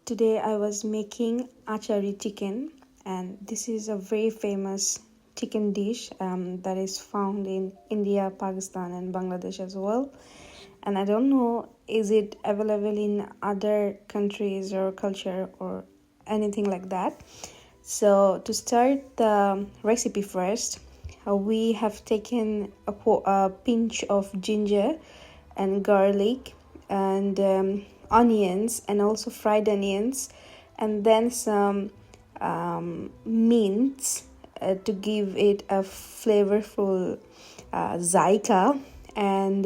Today I was making Achari Chicken, and this is a very famous chicken dish that is found in India, Pakistan, and Bangladesh as well. And I don't know, is it available in other countries or culture or anything like that. So to start the recipe first, we have taken a pinch of ginger and garlic and onions, and also fried onions, and then some mints to give it a flavorful zaika. And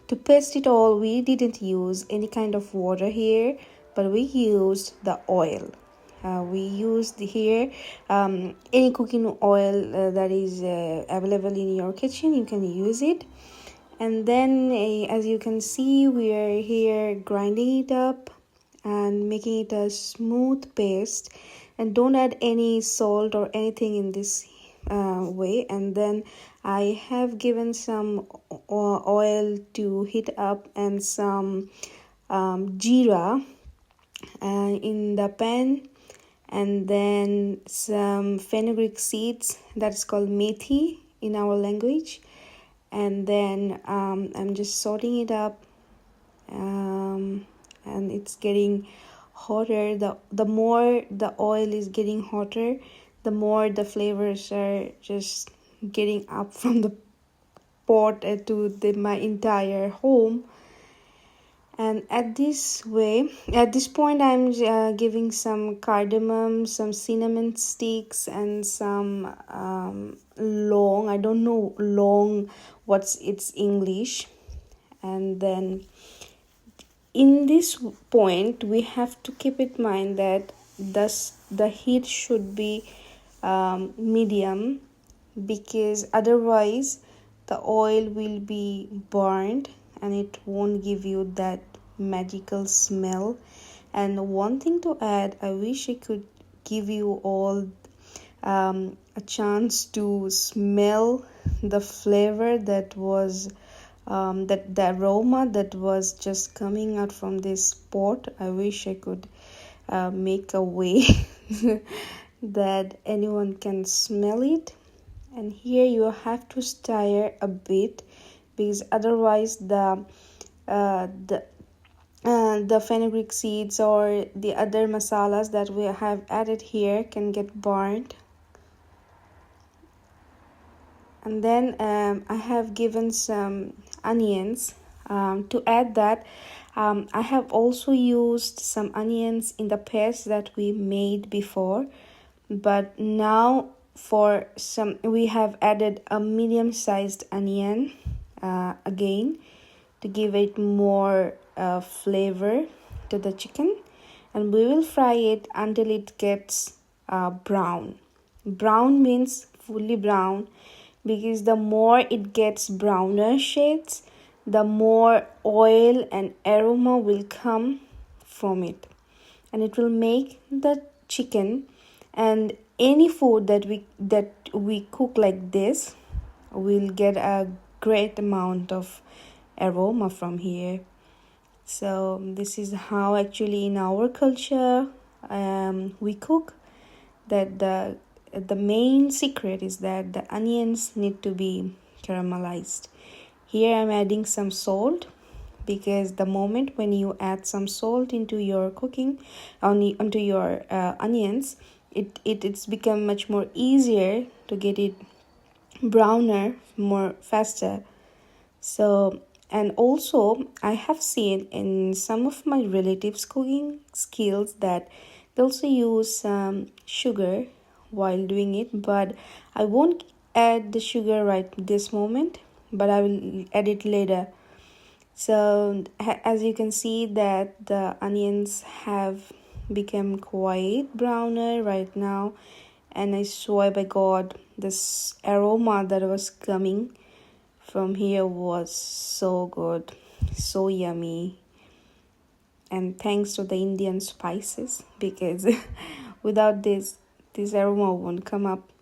to paste it all, we didn't use any kind of water here, but we used the oil. We used here any cooking oil that is available in your kitchen. You can use it. And then as you can see, we are here grinding it up and making it a smooth paste, and don't add any salt or anything in this way. And then I have given some oil to heat up and some jeera in the pan, and then some fenugreek seeds, that's called methi in our language. And then I'm just sorting it up, and it's getting hotter. The more the oil is getting hotter, the more the flavors are just getting up from the pot to my entire home. And at this point, I'm giving some cardamom, some cinnamon sticks, and some long, I don't know long what's its English. And then in this point, we have to keep in mind that the heat should be medium, because otherwise the oil will be burned and it won't give you that magical smell. And one thing to add, I wish I could give you all a chance to smell the flavor that was that the aroma that was just coming out from this pot. I wish I could make a way that anyone can smell it. And here you have to stir a bit, because otherwise the fenugreek seeds or the other masalas that we have added here can get burnt. And then I have given some onions. To add that, I have also used some onions in the paste that we made before, but now for some we have added a medium-sized onion again to give it more flavor to the chicken, and we will fry it until it gets brown. Brown means fully brown, because the more it gets browner shades, the more oil and aroma will come from it, and it will make the chicken and any food that we cook like this will get a great amount of aroma from here. So this is how actually in our culture we cook. That the main secret is that the onions need to be caramelized. Here I'm adding some salt, because the moment when you add some salt into your cooking onto your onions, it's become much more easier to get it browner more faster. So, and also I have seen in some of my relatives cooking skills that they also use sugar while doing it, but I won't add the sugar right this moment, but I will add it later. So as you can see that the onions have become quite browner right now, and I swear by God, this aroma that was coming from here was so good, so yummy. And thanks to the Indian spices, because without this aroma won't come up.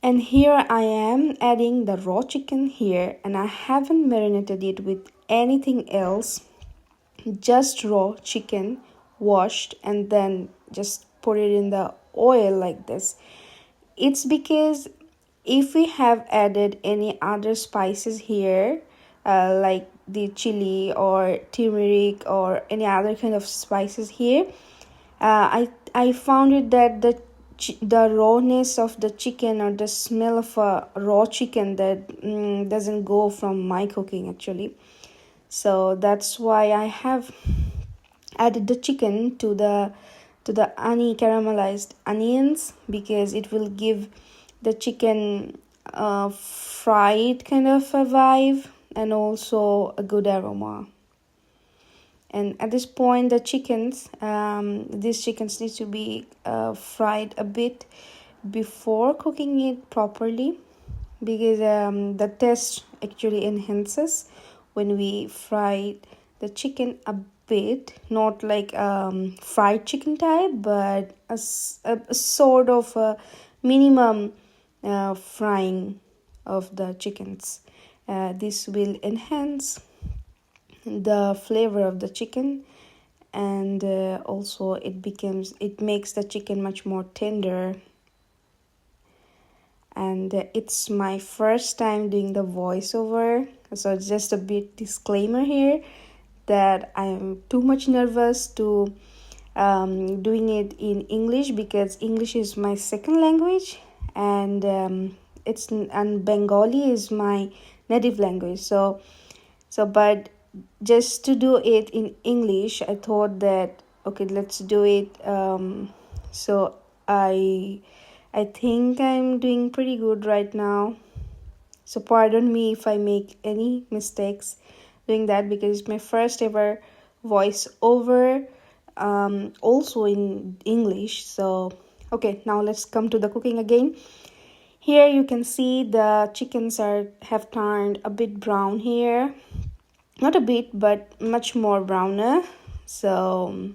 And here I am adding the raw chicken here, and I haven't marinated it with anything else, just raw chicken washed and then just put it in the oil like this. It's because if we have added any other spices here, like the chili or turmeric or any other kind of spices here, I found it that the rawness of the chicken or the smell of a raw chicken that doesn't go from my cooking actually. So that's why I have added the chicken to the caramelized onions, because it will give the chicken a fried kind of a vibe and also a good aroma. And at this point the chickens, these chickens need to be fried a bit before cooking it properly, because the taste actually enhances when we fry the chicken a bit, not like fried chicken type, but a sort of a minimum frying of the chickens. This will enhance the flavor of the chicken, and also it makes the chicken much more tender. And it's my first time doing the voiceover, so just a bit disclaimer here that I'm too much nervous to doing it in English, because English is my second language, and and Bengali is my native language. But just to do it in English, I thought that okay, let's do it. So I think I'm doing pretty good right now. So pardon me if I make any mistakes doing that, because it's my first ever voice over, also in English. So okay, now let's come to the cooking again. Here you can see the chickens have turned a bit brown here, not a bit but much more browner. So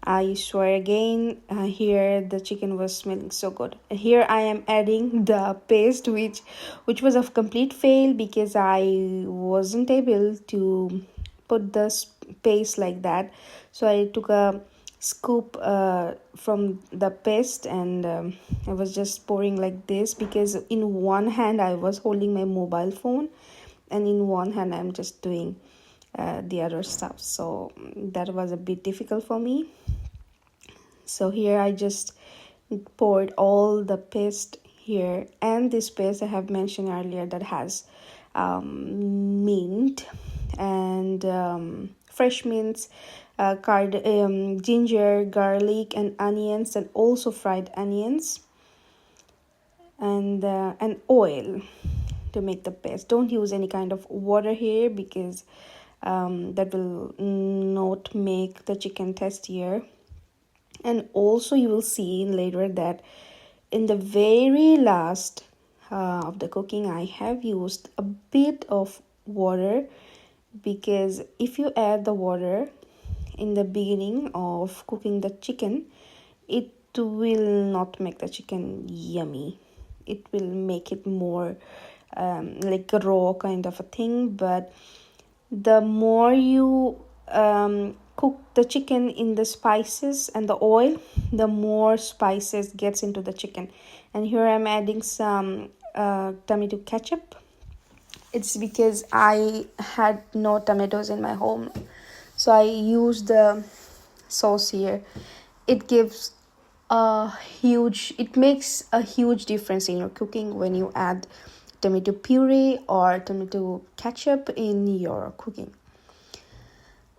I swear again, here the chicken was smelling so good. Here I am adding the paste, which was a complete fail because I wasn't able to put the paste like that. So I took a scoop from the paste, and I was just pouring like this, because in one hand I was holding my mobile phone and in one hand I'm just doing the other stuff. So that was a bit difficult for me. So here I just poured all the paste here, and this paste I have mentioned earlier that has mint and fresh mints, ginger, garlic and onions, and also fried onions, and oil to make the paste. Don't use any kind of water here, because that will not make the chicken tastier. And also you will see later that in the very last of the cooking I have used a bit of water, because if you add the water in the beginning of cooking the chicken, it will not make the chicken yummy. It will make it more like a raw kind of a thing. But the more you cook the chicken in the spices and the oil, the more spices gets into the chicken. And here I'm adding some tomato ketchup. It's because I had no tomatoes in my home, so I used the sauce here. It makes a huge difference in your cooking when you add tomato puree or tomato ketchup in your cooking.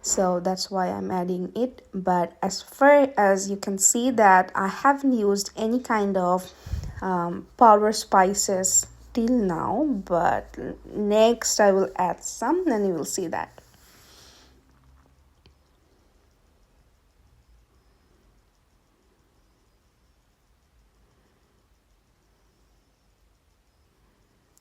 So that's why I'm adding it. But as far as you can see that I haven't used any kind of powder spices till now, but next I will add some and you will see that.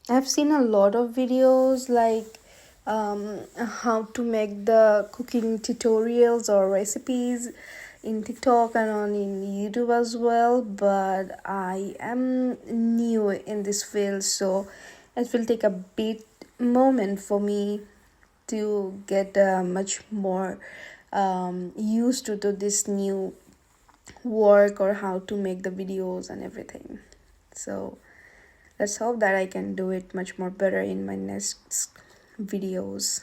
I've seen a lot of videos like how to make the cooking tutorials or recipes in TikTok and on in YouTube as well, but I am new in this field, so it will take a bit moment for me to get much more used to this new work or how to make the videos and everything. So let's hope that I can do it much more better in my next videos.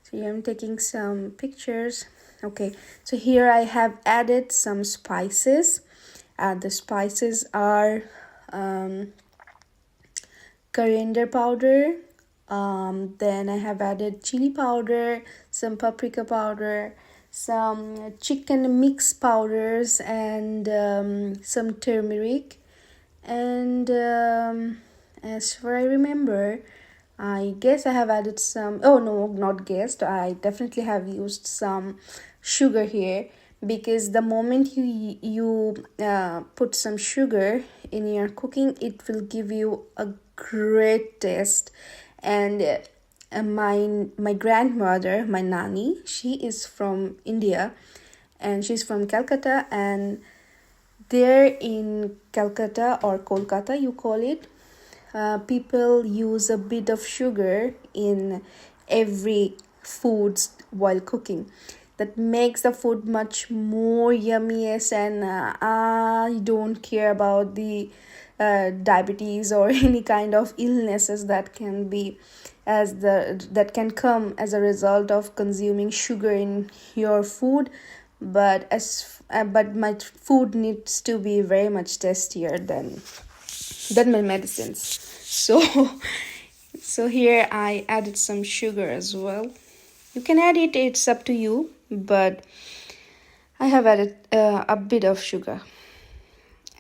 So here I'm taking some pictures. Okay, so here I have added some spices. The spices are coriander powder, then I have added chili powder, some paprika powder, some chicken mix powders, and some turmeric. And as far I remember, I guess I have added some, oh no, not guessed, I definitely have used some sugar here, because the moment you put some sugar in your cooking, it will give you a great taste. And my grandmother, my nani, she is from India, and she's from Calcutta. And there in Calcutta, or Kolkata you call it, people use a bit of sugar in every foods while cooking. That makes the food much more yummiest. And I don't care about the diabetes or any kind of illnesses that can be that can come as a result of consuming sugar in your food. But my food needs to be very much tastier than my medicines. So so here I added some sugar as well. You can add it, it's up to you, but I have added a bit of sugar.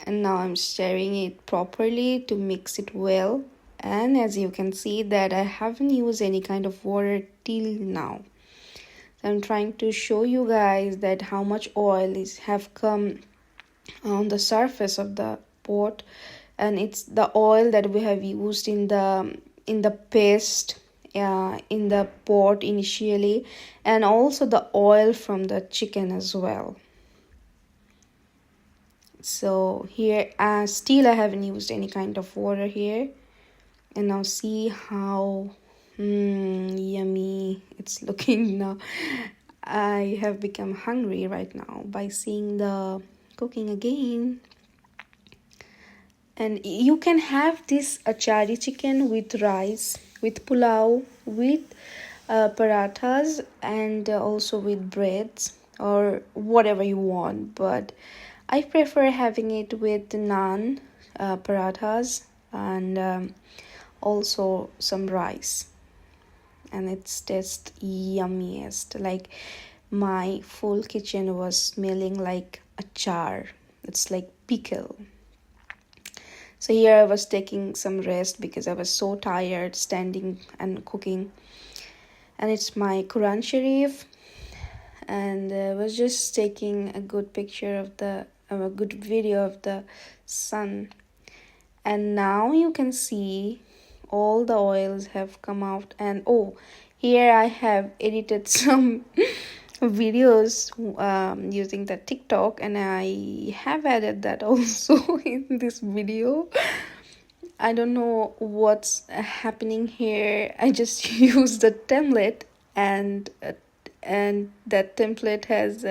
And now I'm stirring it properly to mix it well. And as you can see that I haven't used any kind of water till now. So I'm trying to show you guys that how much oil have come on the surface of the pot. And it's the oil that we have used in the paste, in the pot initially, and also the oil from the chicken as well. So here still I haven't used any kind of water here. And now see how yummy it's looking now. I have become hungry right now by seeing the cooking again. And you can have this achari chicken with rice, with pulao, with parathas, and also with breads or whatever you want. But I prefer having it with naan, parathas, and also some rice. And it's just yummiest. Like my full kitchen was smelling like achar. It's like pickle. So here I was taking some rest because I was so tired standing and cooking. And it's my Quran Sharif. And I was just taking a good picture of a good video of the sun. And now you can see all the oils have come out. And oh, here I have edited some videos using the TikTok, and I have added that also in this video. I don't know what's happening here. I just used the template, and that template has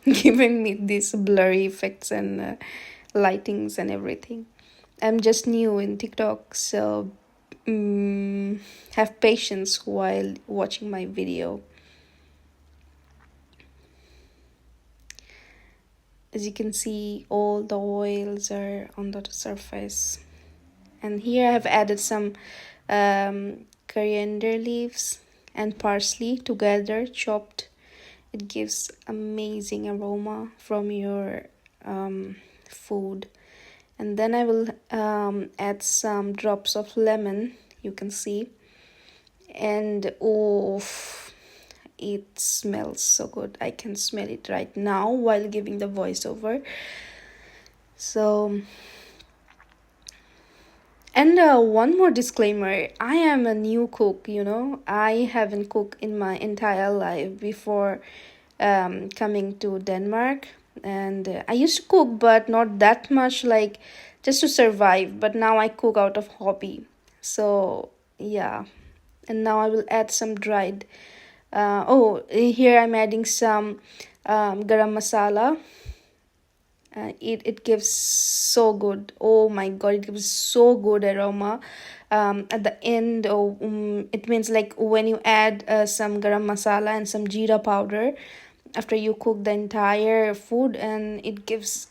given me these blurry effects and lightings and everything. I'm just new in TikTok, so have patience while watching my video. As you can see, all the oils are on the surface. And here I have added some coriander leaves and parsley together chopped. It gives amazing aroma from your food. And then I will add some drops of lemon, you can see. And oh, it smells so good. I can smell it right now while giving the voiceover. So, and one more disclaimer, I am a new cook, I haven't cooked in my entire life before coming to Denmark. And I used to cook, but not that much, like just to survive. But now I cook out of hobby. So yeah. And now I will add some dried Here I'm adding some garam masala. It gives so good. Oh my god, it gives so good aroma. At the end, it means like when you add some garam masala and some jeera powder after you cook the entire food, and it gives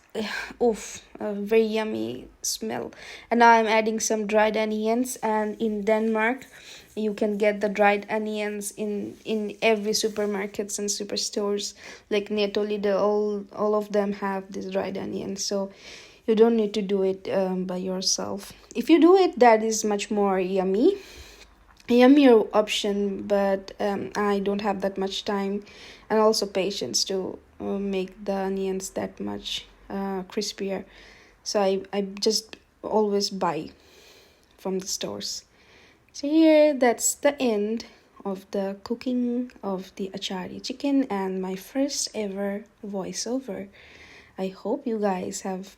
oof, a very yummy smell. And now I'm adding some dried onions, and in Denmark you can get the dried onions in every supermarkets and superstores like Netto, Lidl, all of them have this dried onions, so you don't need to do it by yourself. If you do it, that is much more yummier option, but I don't have that much time and also patience to make the onions that much crispier, so I just always buy from the stores. So here, that's the end of the cooking of the Achari chicken and my first ever voiceover. I hope you guys have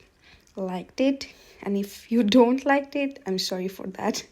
liked it, and if you don't liked it, I'm sorry for that.